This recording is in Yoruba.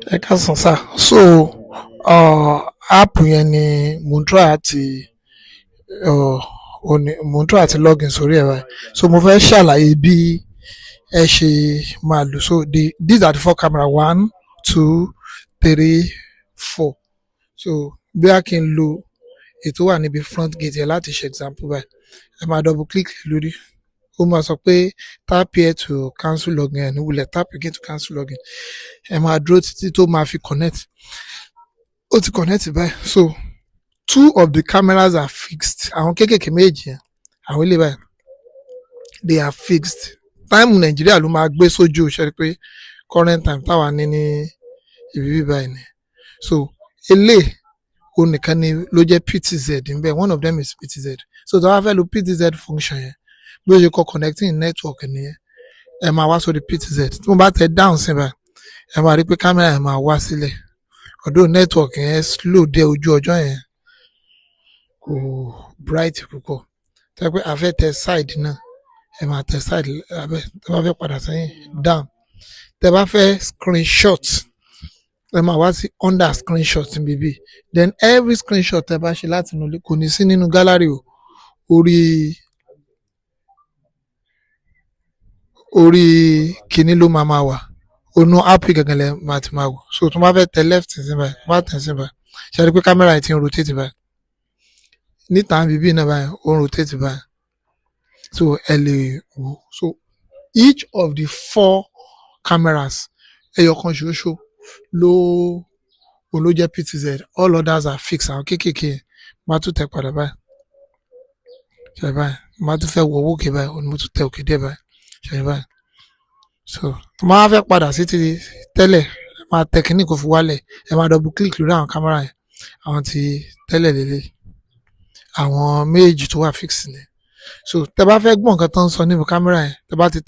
Ẹ káàsán sá. So app yẹn ni mo ń try àti mo ń try àti login sórí ẹ̀ báyìí. So mo fẹ́ ṣàlàyé bí ẹ ṣe máa lò. So these are the 4 camera 1, 2, 3, 4. So bí a kì í lo ètò wà níbi front gate yẹn láti ṣe example báyìí. Ẹ máa double click lórí. Ó máa sọ pé tap here to cancel login, ẹ̀ ní wulẹ̀ tap again to cancel login. Ẹ máa dúró títí tó máa fi connect. Ó ti connect báyìí. So 2 of the cameras are fixed. Àwọn kékèké méjì yẹn, àwọn ilé báyìí, they are fixed. Time Nàìjíríà ló máa gbé sójú ṣe pé current time táwa ní ibi báyìí ni. So eléyìí ó nìkan ni ló jẹ́ PTZ níbẹ̀. One of them is PTZ. So tí wọ́n bá fẹ́ lo PTZ function yẹn, bí ó ṣe kọ connecting network nìyẹn. Ẹ máa wá sórí PTZ. Tí mo bá tẹ down sí báyìí, ẹ máa rí pé kámẹ́rà yẹn máa wá sílẹ̀. Although network yẹn slow dé ojú ọjọ́ yẹn kò bright púpọ̀. Tẹ́ pé a fẹ́ tẹ side náà, ẹ máa tẹ side abẹ́. Tẹ́ bá fẹ́ padà sẹ́yìn down. Tẹ́ bá fẹ́ screenshot, ẹ máa wá sí under screenshot níbí. Then every screenshot tẹ́ bá ṣe láti inú ilé kò ní sí nínú gallery o. Orí kíní ló máa wà. Onú app gangan lẹ máa ti máa wò. So tí wọ́n bá fẹ́ tẹ left sí báyìí, wọ́n bá tẹ̀ sí báyìí. Ṣé ẹ rí pé kámẹ́rà yìí ti ń rotate báyìí? Níta bíbí náà báyìí ó ń rotate báyìí. So ẹ lè wò. So each of the 4 cameras ẹyọ kan ṣoṣo ló jẹ́ PTZ. All others are fixed. Àwọn kékèké máa tún tẹ padà báyìí. Ṣé báyìí? Máa tún fẹ́ wọ owó òkè báyìí. Ó ní mo tún tẹ òkè dé báyìí. Ṣé báyìí? So tí máa fẹ́ padà sí ti tẹ́lẹ̀, ẹ máa tẹ kíní kò fi wálẹ̀. Ẹ máa double click lórí àwọn kámẹ́rà yẹn. Àwọn ti tẹ́lẹ̀ lélẹ̀. Àwọn méjì tó wà fix ni. So tẹ́ bá fẹ́ gbọ́ nǹkan tó ń sọ nínú kámẹ́rà yẹn, tẹ́ bá ti